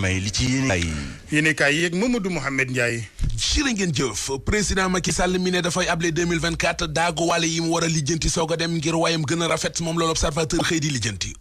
may li ci yéenekaay yeeg Mamadou Mouhamed Ndiaye. jërë ngeen jëf président Macky Sall mi ne dafay able 2024 daagu wàlle yi mu war a lijjanti soog a dem ngir waayam gën a rafet moom la l'Observateur xëy di lijjanti.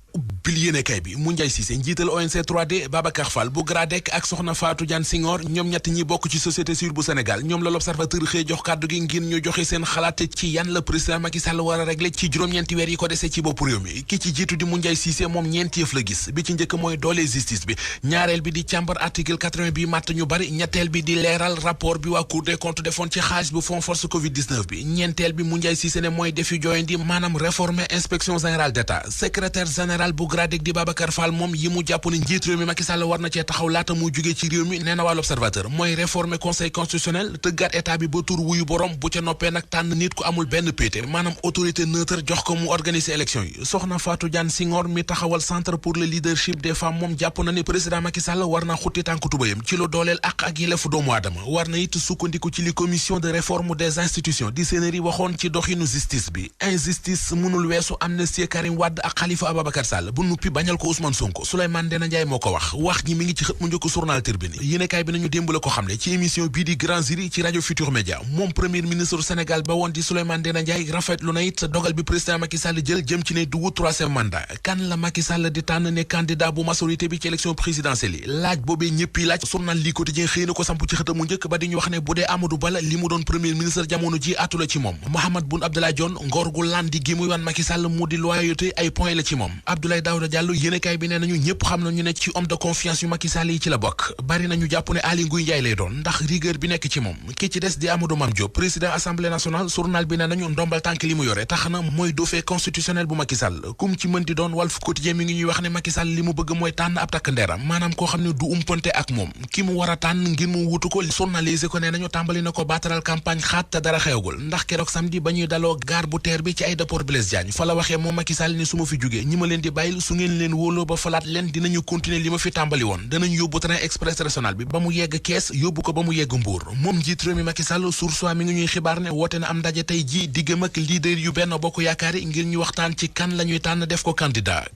bil yéenekaay bi mu Ndiaye Cissé njiital ONC 3D Babacar Fall bu GRADEC ak soxna Fatou Diagne Senghor ñoom ñett ñi bokk ci société civile bu Sénégal ñoom la l'Observateur xëy jox kàddu gi ngir ñu joxe seen xalaat ci yan la président Macky Sall war a régler ci juróom-ñeenti weer yi ko dese ci bopp réew mi ki ci jiitu di mu Ndiaye Cissé moom ñeenti yëf la gis bi ci njëkk mooy doole justice bi ñaareel bi di càmbar article 80 bi màtt ñu bari ñetteel bi di leeral rapport bi waa Cour des comptes defoon ci xaalis bu fonds force Covid 19 bi ñeenteel bi mu Ndiaye Cissé ne mooy defi jooyandi maanaam réformer inspection générale d'État secrétaire général bu GRADEC di Babacar Fall moom yi mu jàpp ne njiit réew mi Macky Sall war na cee taxaw laata muy jógee ci réew mi nee na waa l'Observateur mooy réformer conseil constitutionnel tëggaat état bi ba tur wuyu borom bu ca noppee nag tànn nit ku amul benn péete maanaam autorité neutre jox ko mu organiser élection yi soxna Fatou Diagne Senghor mi taxawal centre pour le leadership des femmes moom jàpp na ni président Macky Sall war na xutti tànk tubayam ci lu dooleel ak yelleefu doomu aadama war na it sukkandiku ci li commission de réforme des institutions di CNRI waxoon ci doxinu justice bi injustice mënul weesu amnistie Karim Wade ak Khalifa Ababacar Sall bu nuppi bañal ko Ousmane Sonko Souleymane Ndéné Ndiaye moo ko wax ñi mi ngi ci xët mu njëkk journal Tribune yéenekaay bi nañu démb la ko xamle ci émission bii di Grand Jury ci rajo Futur Média moom premier ministre Sénégal ba woon di Souleymane Ndéné Ndiaye rafetlu na it dogal bi président Macky Sall jël jëm ci ne du troisième mandat kan la Macky Sall di tànn ne candidat bu majorité bi ci élection présidentielle yi laaj boobee ñëpp yi laaj journal li quotidien xëy na ko samp ci xëtam mu njëkk ba di ñu wax ne bu dee Amadou Ba la li mu doon premier ministre jamono ji atu la ci moom Mahammed Boun Abdallah Dionne ngor gu landi gi muy wan Macky Sall mu di loyauté ay point la ci moom Abdoulaye Daouda Diallo yéenekaay bi nee nañu ñëpp xam nañu ne ci homme de confiance yu Macky Sall yi ci la bokk bari nañu jàpp ne Aly Ngouille Ndiaye lay doon ndax rigueur bi nekk ci moom ki ci des di Amadou Mame Diop président assemblée nationale journal bi nee nañu ndombal tànk li mu yore tax na mooy dauphin constitutionnel bu Macky Sall kum ci mën di doon Walf Quotidien mi ngi ñuy wax ne Macky Sall li mu bëgg mooy tànn ab takk ndeeram maanaam koo xam ne du umpante ak moom ki mu war a tànn ngir mu wutu ko journalisé ko nee nañu tàmbali na ko baataral campagne xaat te dara xewagul ndax keroog samedi ba ñuy daloo gare bu teer bi ci aéroport Blaise Diagne fa la waxee moom Macky Sall ni su ma fi jógee ñi ma leen di bàyyil su ngeen leen wóoloo ba falaat leen dinañu continuer li ma fi tàmbali woon danañu yóbbu train express régional bi ba mu yegg Kees yóbbu ko ba mu yegg Mbour moom njiit réew mi Macky Sall Source A mi ngi ñuy xibaar ne woote na am ndaje tey ji diggam ak leader yu Benno Bokk Yaakaar yi ngir ñu waxtaan ci kan la ñuy tànn def ko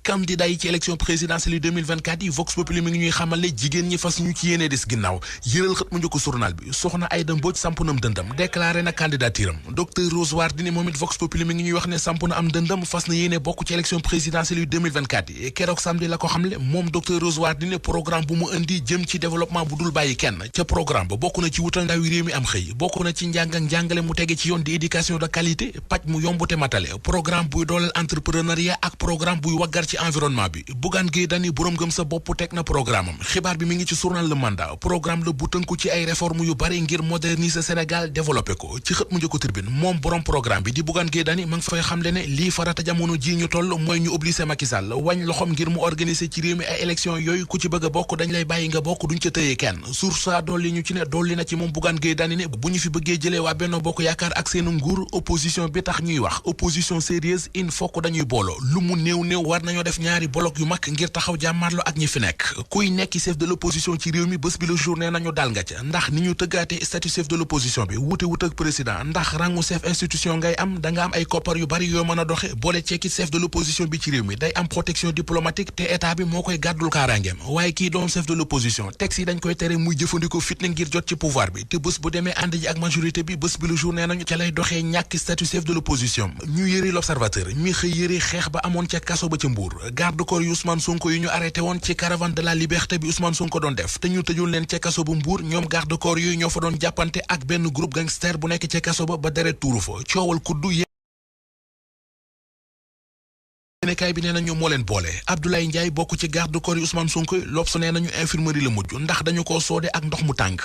candidat yi ci élection présidentielle yi 2024 yi Vox Populi mi ngi ñuy xamal ne jigéen ñi fas ñu ci yéenee des ginnaaw yëral xët mu njëkk journal bi soxna Aïda Mbodj samp na am dëndam déclaré na candidature am docteur Rose Wardini moom it Vox Populi mi ngi ñuy wax ne samp na am dëndam fas na yéene bokk ci élection présidentielle yu 2024 yi keroog samedi la ko xamle moom docteur Rose Wardini programme bu mu indi jëm ci développement bu dul bàyyi kenn ca programme ba bokk na ci wutal ndawi réew mi am xëy bokk na ci njàng ak njàngale mu tege ci yoon di éducation de qualité paj mu yomb te matale programme buy dooleel entrepreneuriat ak programme buy waggar ci environnement bi Bougane Gueye Dany boroom gëm sa bopp teg na programme am xibaar bi mi ngi ci journal Le Mandat programme la bu tënku ci ay réformes yu bari ngir moderniser Sénégal développé ko ci xët mu njëkk Tribune moom borom programme bi di Bougane Gueye Dany ma ngi fay xamle ne lii farata jamono ji ñu toll mooy ñu obligé Macky Sall wañ loxom ngir mu organiser ci réew mi ay élection yooyu ku ci bëgg a bokk dañ lay bàyyi nga bokk duñ ca tëyee kenn source a dolli ñu ci ne dolli na ci moom Bougane Gueye Dany ne bu ñu fi bëggee jëlee waa Benno Bokk Yaakaar ak seen nguur opposition bi tax ñuy wax opposition sérieuse il faut que dañuy booloo lu mu néew war nañoo def ñaari bloc yu mag ngir taxaw jàmmaarloo ak ñi fi nekk kuy nekki chef de l'opposition ci réew mi bés bi le journée nañu dal nga ca ndax ni ñu tëggaate statut chef de l'opposition bi wute ak président ndax rangu chef institution ngay am da nga am ay koppar yu bari yoo mën a doxe boole ceekit chef de l'opposition bi ci réew mi day am protection diplomatique te état bi moo koy gàddul kaaraangeem waaye kii doon chef de l'opposition texte yi dañ koy tere muy jëfandikoo fitna ngir jot ci pouvoir bi te bés bu demee ànd ji ak majorité bi bés bi le journée nañu ca lay doxee ñàkk statut chef de l'opposition ñu yëri l'observateur mi xëy yëri xeex ba amoon ca kaso ba ca Mbour garde corps yu Ousmane Sonko yu ñu arrêté woon ci caravane de la liberté bi Ousmane Sonko doon def te ñu tëjoon leen ca kaso bu Mbour ñoom garde corps yooyu ñoo fa doon jàppante ak benn groupe gangster bu nekk ca kaso ba deret tuuru fa coowal kuddu yéenekaay bi nee nañu moo leen boole Abdoulaye Ndiaye bokk ci garde corps yi Ousmane Sonko L'Obs nee nañu infirmerie la mujj ndax dañu ko soode ak ndox mu tàng